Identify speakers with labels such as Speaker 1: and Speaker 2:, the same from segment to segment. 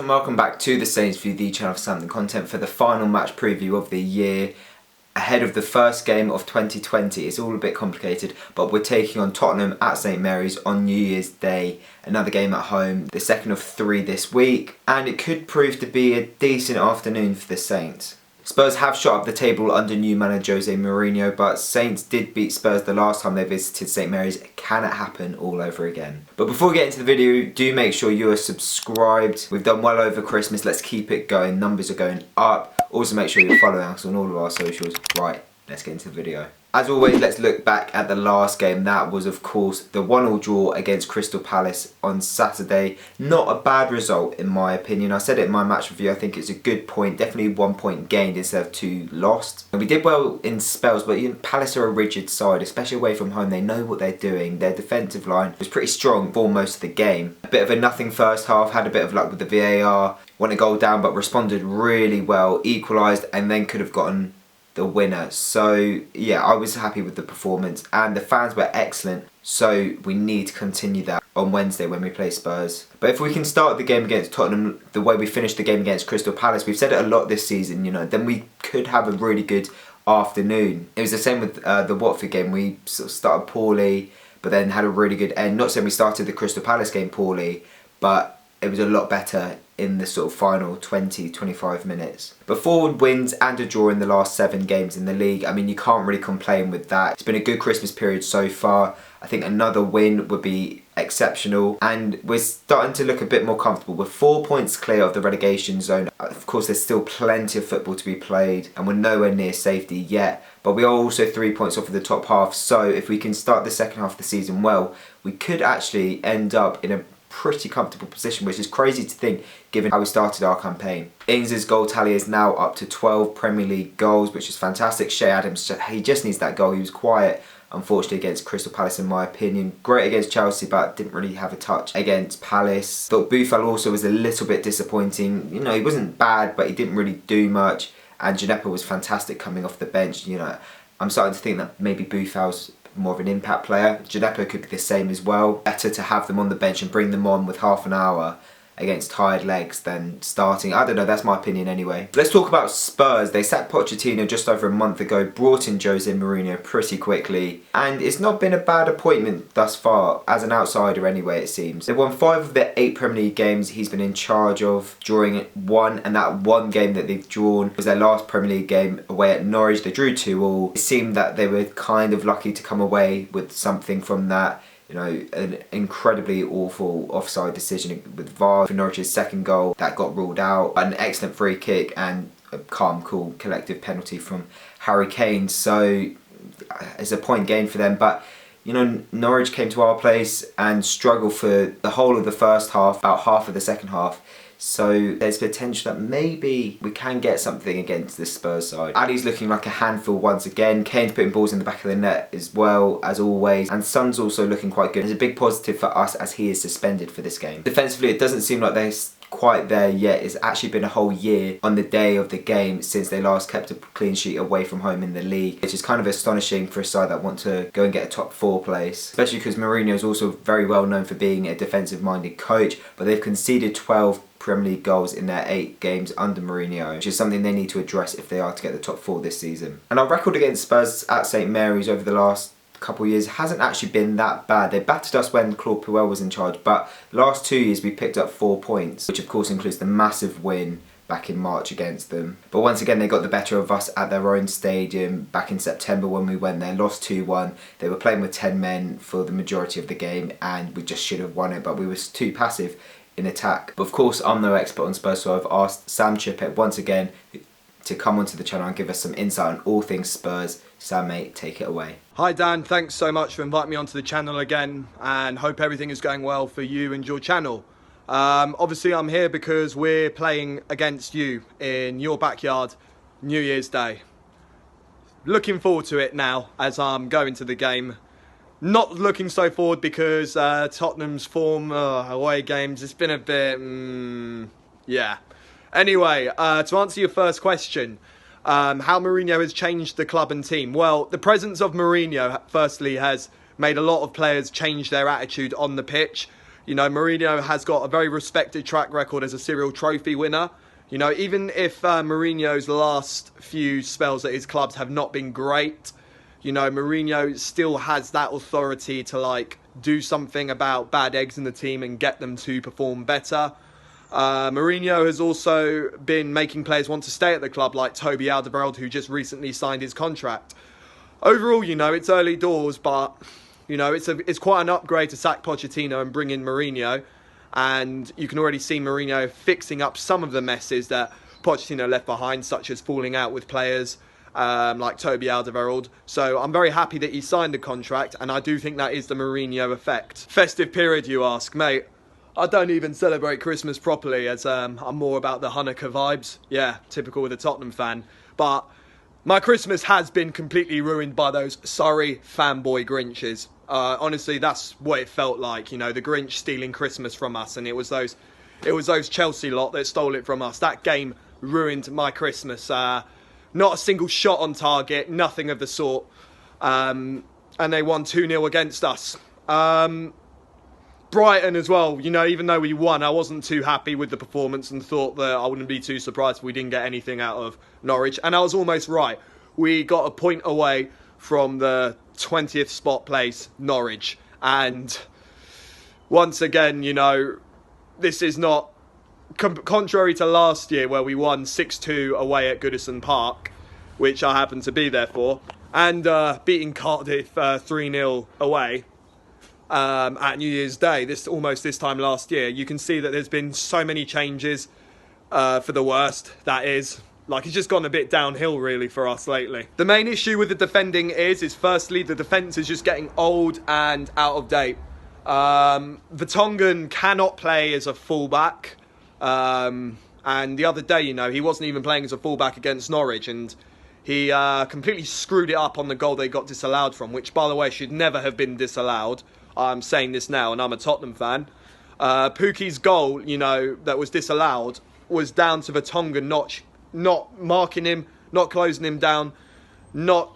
Speaker 1: and welcome back to the Saints View, the channel for Southampton content for the final match preview of the year ahead of the first game of 2020. It's all a bit complicated, but we're taking on Tottenham at St Mary's on New Year's Day. Another game at home, the second of 3 this week, and it could prove to be a decent afternoon for the Saints. Spurs have shot up the table under new manager Jose Mourinho, but Saints did beat Spurs the last time they visited St Mary's. Can it happen all over again? But before we get into the video, do make sure you are subscribed. We've done well over Christmas. Let's keep it going. Numbers are going up. Also make sure you're following us on all of our socials. Right, let's get into the video. As always, let's look back at the last game. That was, of course, the 1-1 draw against Crystal Palace on Saturday. Not a bad result, in my opinion. I said it in my match review. I think it's a good point. Definitely 1 point gained instead of 2 lost. And we did well in spells, but Palace are a rigid side, especially away from home. They know what they're doing. Their defensive line was pretty strong for most of the game. A bit of a nothing first half. Had a bit of luck with the VAR. Went a goal down, but responded really well. Equalised, and then could have gotten the winner. So yeah, I was happy with the performance and the fans were excellent, so we need to continue that on Wednesday when we play Spurs. But if we can start the game against Tottenham the way we finished the game against Crystal Palace, we've said it a lot this season, then we could have a really good afternoon. It was the same with the Watford game. We sort of started poorly but then had a really good end. Not saying we started the Crystal Palace game poorly, but it was a lot better in the sort of final 20-25 minutes. But 4 wins and a draw in the last 7 games in the league. I mean, you can't really complain with that. It's been a good Christmas period so far. I think another win would be exceptional. And we're starting to look a bit more comfortable. We're 4 points clear of the relegation zone. Of course, there's still plenty of football to be played and we're nowhere near safety yet. But we are also 3 points off of the top half. So if we can start the second half of the season well, we could actually end up in a pretty comfortable position, which is crazy to think given how we started our campaign. Ings' goal tally is now up to 12 Premier League goals, which is fantastic. Shea Adams, he just needs that goal. He was quiet, unfortunately, against Crystal Palace in my opinion. Great against Chelsea, but didn't really have a touch against Palace. Thought Buffal also was a little bit disappointing. He wasn't bad, but he didn't really do much. And Chippek was fantastic coming off the bench. I'm starting to think that maybe Buffal's more of an impact player. Chippek could be the same as well. Better to have them on the bench and bring them on with half an hour against tired legs than starting. I don't know, that's my opinion anyway. Let's talk about Spurs. They sacked Pochettino just over a month ago, brought in Jose Mourinho pretty quickly, and it's not been a bad appointment thus far, as an outsider anyway it seems. They've won 5 of their 8 Premier League games he's been in charge of, drawing 1, and that 1 game that they've drawn was their last Premier League game away at Norwich. They drew 2-2. It seemed that they were kind of lucky to come away with something from that. An incredibly awful offside decision with VAR for Norwich's second goal that got ruled out. An excellent free kick and a calm, cool, collective penalty from Harry Kane. So it's a point gained for them. But Norwich came to our place and struggled for the whole of the first half, about half of the second half. So there's potential that maybe we can get something against this Spurs side. Ali's looking like a handful once again. Kane's putting balls in the back of the net as well, as always. And Son's also looking quite good. It's a big positive for us as he is suspended for this game. Defensively, it doesn't seem like they're quite there yet. It's actually been a whole year on the day of the game since they last kept a clean sheet away from home in the league, which is kind of astonishing for a side that want to go and get a top 4 place, especially because Mourinho is also very well known for being a defensive minded coach, but they've conceded 12 Premier League goals in their 8 games under Mourinho, which is something they need to address if they are to get the top 4 this season. And our record against Spurs at St Mary's over the last couple of years hasn't actually been that bad. They battered us when Claude Puel was in charge, but the last 2 years we picked up 4 points, which of course includes the massive win back in March against them. But once again, they got the better of us at their own stadium back in September when we went there, lost 2-1. They were playing with 10 men for the majority of the game and we just should have won it, but we were too passive in attack. But of course, I'm no expert on Spurs, so I've asked Sam Chippek once again to come onto the channel and give us some insight on all things Spurs. Sam, mate, take it away.
Speaker 2: Hi Dan, thanks so much for inviting me onto the channel again and hope everything is going well for you and your channel. Obviously I'm here because we're playing against you in your backyard New Year's Day. Looking forward to it now as I'm going to the game. Not looking so forward because Tottenham's form, away games, it's been a bit, yeah. Anyway, to answer your first question, how Mourinho has changed the club and team. Well, the presence of Mourinho, firstly, has made a lot of players change their attitude on the pitch. You know, Mourinho has got a very respected track record as a serial trophy winner. You know, even if Mourinho's last few spells at his clubs have not been great, you know, Mourinho still has that authority to, like, do something about bad eggs in the team and get them to perform better. Mourinho has also been making players want to stay at the club, like Toby Alderweireld, who just recently signed his contract. Overall, you know, it's early doors, but, you know, it's quite an upgrade to sack Pochettino and bring in Mourinho. And you can already see Mourinho fixing up some of the messes that Pochettino left behind, such as falling out with players like Toby Alderweireld. So I'm very happy that he signed the contract, and I do think that is the Mourinho effect. Festive period, you ask, mate. I don't even celebrate Christmas properly, as I'm more about the Hanukkah vibes. Yeah, typical with a Tottenham fan. But my Christmas has been completely ruined by those sorry fanboy Grinches. Honestly, that's what it felt like. You know, the Grinch stealing Christmas from us, and it was those Chelsea lot that stole it from us. That game ruined my Christmas. Not a single shot on target, nothing of the sort. And they won 2-0 against us. Brighton as well, you know, even though we won, I wasn't too happy with the performance and thought that I wouldn't be too surprised if we didn't get anything out of Norwich. And I was almost right. We got a point away from the 20th spot place, Norwich. And once again, you know, this is not... contrary to last year where we won 6-2 away at Goodison Park, which I happened to be there for, and beating Cardiff 3-0 away at New Year's Day, this time last year, you can see that there's been so many changes for the worst, that is. Like, it's just gone a bit downhill, really, for us lately. The main issue with the defending is firstly, the defence is just getting old and out of date. Vertonghen cannot play as a fullback. And the other day, you know, he wasn't even playing as a fullback against Norwich, and he completely screwed it up on the goal they got disallowed from, which, by the way, should never have been disallowed. I'm saying this now, and I'm a Tottenham fan. Pukki's goal, you know, that was disallowed was down to Vertonghen not marking him, not closing him down, not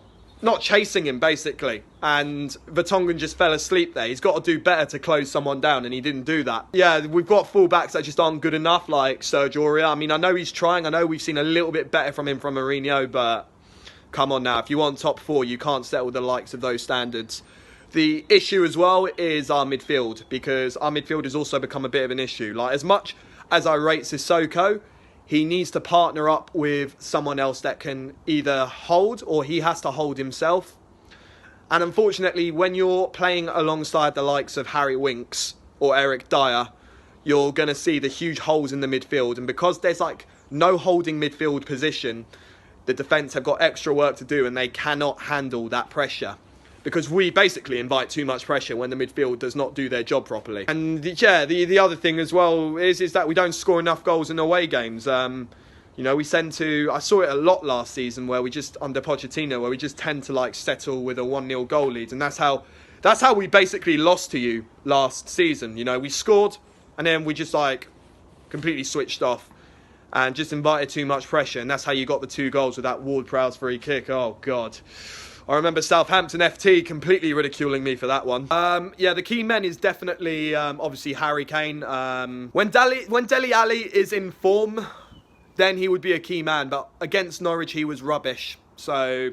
Speaker 2: chasing him, basically. And Vertonghen just fell asleep there. He's got to do better to close someone down, and he didn't do that. Yeah, we've got fullbacks that just aren't good enough, like Sergio Aurier. I mean, I know he's trying. I know we've seen a little bit better from him from Mourinho, but come on now. If you want top four, you can't settle the likes of those standards. The issue as well is our midfield, because our midfield has also become a bit of an issue. Like, as much as I rate Sissoko, he needs to partner up with someone else that can either hold, or he has to hold himself. And unfortunately, when you're playing alongside the likes of Harry Winks or Eric Dyer, you're going to see the huge holes in the midfield. And because there's like no holding midfield position, the defence have got extra work to do, and they cannot handle that pressure. Because we basically invite too much pressure when the midfield does not do their job properly. And the other thing as well is that we don't score enough goals in away games. You know, we tend to... I saw it a lot last season where we just, under Pochettino, where we just tend to like settle with a 1-0 goal lead. And that's how we basically lost to you last season. You know, we scored and then we just like completely switched off and just invited too much pressure. And that's how you got the 2 goals with that Ward-Prowse free kick. Oh, God. I remember Southampton FT completely ridiculing me for that one. Yeah, the key men is definitely, obviously, Harry Kane. When Dele Alli is in form, then he would be a key man. But against Norwich, he was rubbish. So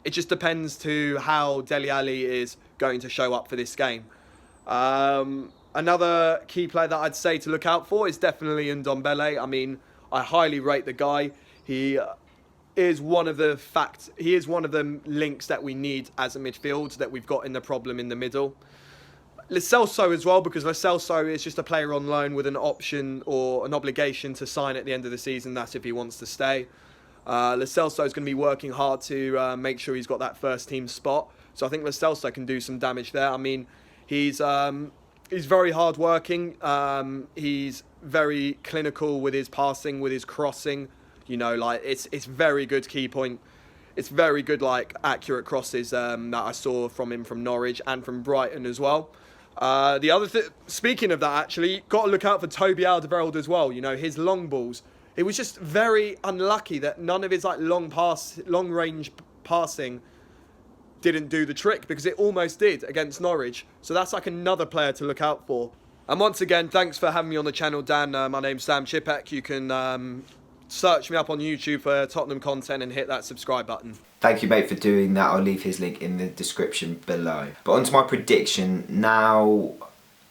Speaker 2: it just depends to how Dele Alli is going to show up for this game. Another key player that I'd say to look out for is definitely Ndombele. I mean, I highly rate the guy. He is one of the links that we need as a midfield, that we've got in the problem in the middle. Lo Celso as well, because Lo Celso is just a player on loan with an option or an obligation to sign at the end of the season. That's if he wants to stay. Lo Celso is going to be working hard to make sure he's got that first team spot. So I think Lo Celso can do some damage there. I mean, he's very hard working. He's very clinical with his passing, with his crossing. You know, like, it's very good key point. It's very good, like, accurate crosses that I saw from him from Norwich and from Brighton as well. The other thing, speaking of that, actually, got to look out for Toby Alderweireld as well. You know, his long balls. It was just very unlucky that none of his like long range passing didn't do the trick, because it almost did against Norwich. So that's like another player to look out for. And once again, thanks for having me on the channel, Dan. My name's Sam Chippek. You can search me up on YouTube for Tottenham content and hit that subscribe button.
Speaker 1: Thank you, mate, for doing that. I'll leave his link in the description below. But on to my prediction. Now,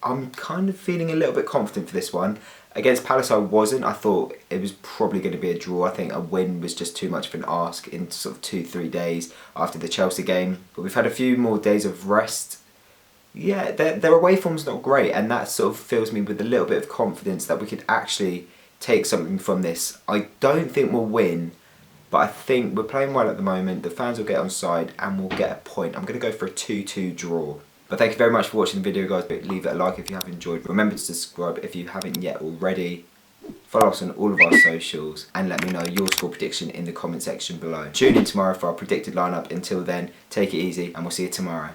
Speaker 1: I'm kind of feeling a little bit confident for this one. Against Palace I wasn't. I thought it was probably going to be a draw. I think a win was just too much of an ask in sort of 2-3 days after the Chelsea game. But we've had a few more days of rest. Yeah, their away form's not great, and that sort of fills me with a little bit of confidence that we could actually take something from this. I don't think we'll win, but I think we're playing well at the moment. The fans will get on side and we'll get a point. I'm going to go for a 2-2 draw. But thank you very much for watching the video, guys. Leave it a like if you have enjoyed. Remember to subscribe if you haven't yet already. Follow us on all of our socials and let me know your score prediction in the comment section below. Tune in tomorrow for our predicted lineup. Until then, take it easy and we'll see you tomorrow.